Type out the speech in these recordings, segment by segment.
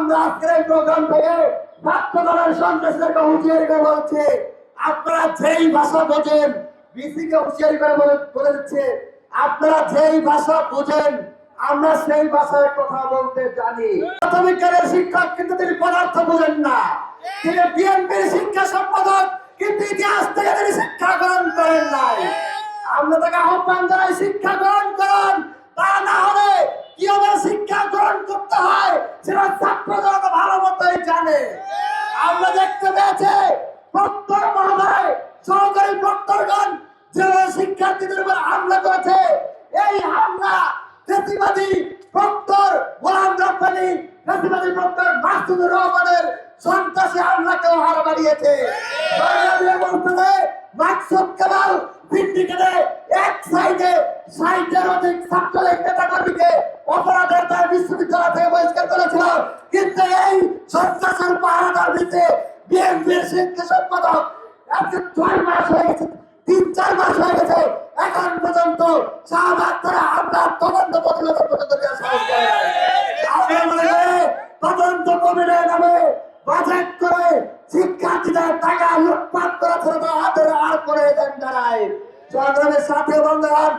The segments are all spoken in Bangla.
আমরা আজকের এই প্রোগ্রাম থেকে ছাত্র দলের সন্ত্রাসীদেরকে হুঁশিয়ারি করে বলছি, আপনারা যেই ভাষা বোঝেন, বিসিকে হুঁশিয়ারি করে বলে দিচ্ছে, আপনারা যেই ভাষা বোঝেন আমরা সেই ভাষায় কথা বলতে জানি। প্রাথমিক জ্ঞানের শিক্ষক কিন্তু তিনি পদার্থ বোঝেন না, তিনি বিএনপির শিক্ষা সম্পাদক কিন্তু ইতিহাস থেকে তিনি শিক্ষা গ্রহণ করেন নাই। আমরা তাকে আহ্বান জানাই, শিক্ষা গ্রহণ করুন, তা না হলে কিভাবে শিক্ষা গ্রহণ করতে হয় সেটা ছাত্ররা ভালো মতোই জানে। আমরা দেখতে পেয়েছি প্রক্টর মহোদয়, সহকারী প্রক্টরগণ যেভাবে শিক্ষার্থীদের উপর হামলা করেছে, এই হামলা ফ্যাসিবাদী প্রক্টর গোলাম রব্বানী, ফ্যাসিবাদী প্রক্টর মাসুদুর রহমানের সন্ত্রাসী হামলাকেও হার বাড়িয়েছে। মাকসুদ কামাল সিন্ডিকেটে এক সাইডে ৬০-এর অধিক ছাত্রলীগ নেতাকর্মীকে অপরাধের দায়ে বিশ্ববিদ্যালয় থেকে বহিষ্কার করেছিল, কিন্তু এই সন্ত্রাসের পাহারাদার দিতে বিএনপির শিক্ষা সম্পাদক আজকে ৬ মাস হয়ে গেছে, ৩-৪ মাস হয়ে গেছে, এখন পর্যন্ত শাহবাগ তারা আমরা তদন্ত প্রতিবেদন পর্যন্ত দেওয়া সাহস করে নাই। আমরা মনে করি তদন্ত কমিটির নামে বাজেট করে শিক্ষার্থীদের টাকা লুটপাট করা ছেড়ে হাতের আর করে দেন দাঁড়ায়। সংগ্রামের সাথে বন্ধুগণ,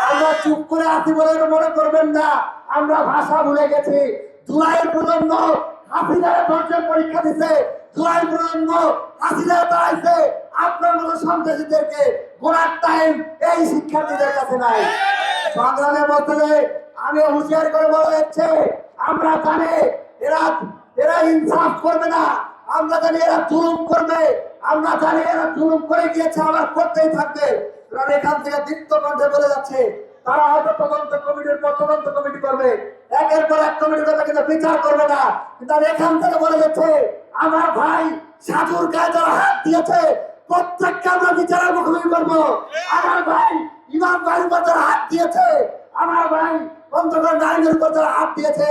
আমরা চুপ করে আছি বলে মনে করবেন না আমরা ভাষা ভুলে গেছি। জুলাইয়ের প্রজন্ম হাসিনার ধৈর্যের পরীক্ষা দিচ্ছে, জুলাইয়ের প্রজন্ম হাসিনার দাঁড়াইছে, আপনার মতো সন্ত্রাসীদেরকে গোড়ার টাইম এই শিক্ষার্থীদের কাছে নাই। সংগ্রামের মধ্যে আমি হুঁশিয়ার করে বলা যাচ্ছে, আমরা জানি এরা ইনসাফ করবে না, আমরা জানি এরা জুলুম করবে, আমরা জানি এরা জুলুম করে গিয়েছে, আবার করতেই থাকবে। এখান থেকে দীপ্তকণ্ঠে বলে যাচ্ছে তারা হয়তো তদন্ত কমিটির পর তদন্ত কমিটি করবে, একের পর এক কমিটি করবে, কিন্তু বিচার করবে না। কিন্তু এখান থেকে বলে যাচ্ছে আমার ভাই সাধুর গায়ে যারা হাত দিয়েছে প্রত্যেককে আমরা বিচারের মুখোমুখি করবো। আমার ভাই ইমাম ভাইয়ের উপর যারা হাত দিয়েছে, আমার ভাই অন্তর্গত নারীদের উপর যারা হাত দিয়েছে,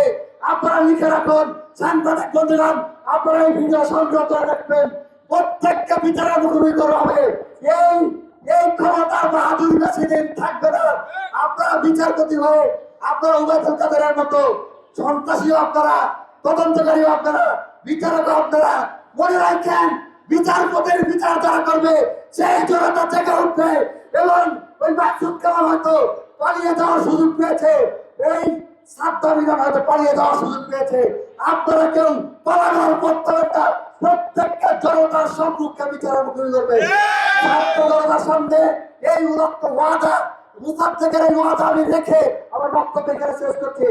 আপনারা লিখে রাখুন, সাংবাদিক বন্ধুগণ আপনারা এই ভিডিও সংগ্রহ করে রাখবেন, প্রত্যেককে বিচারের মুখোমুখি করা হবে। এই ক্ষমতার বাহাদুর বেশি দিন থাকবে না। আপনারা বিচারপতি হয়ে আপনারা উবায়দুল কাদেরের মতো সন্ত্রাসীও আপনারা, তদন্তকারীও আপনারা, বিচারকও আপনারা, মনে রাখেন বিচারপতির বিচার যারা করবে সেই জনতা জেগে উঠবে। এবং ওই মাকসুদ কামাল হয়তো পালিয়ে যাওয়ার সুযোগ পেয়েছে, এই সাবধানীরা হয়তো পালিয়ে যাওয়ার সুযোগ পেয়েছে, আপনারা কেউ পালানোর প্রত্যেকটা প্রত্যেকটা জনতার সম্মুখে বিচারের মুখোমুখি করবে। ছাত্র জনতার সামনে এই উন্নত ওয়াদা মুসাফ থেকে এই ওয়াদা আমি রেখে আমার বক্তব্য এখানে শেষ করছি।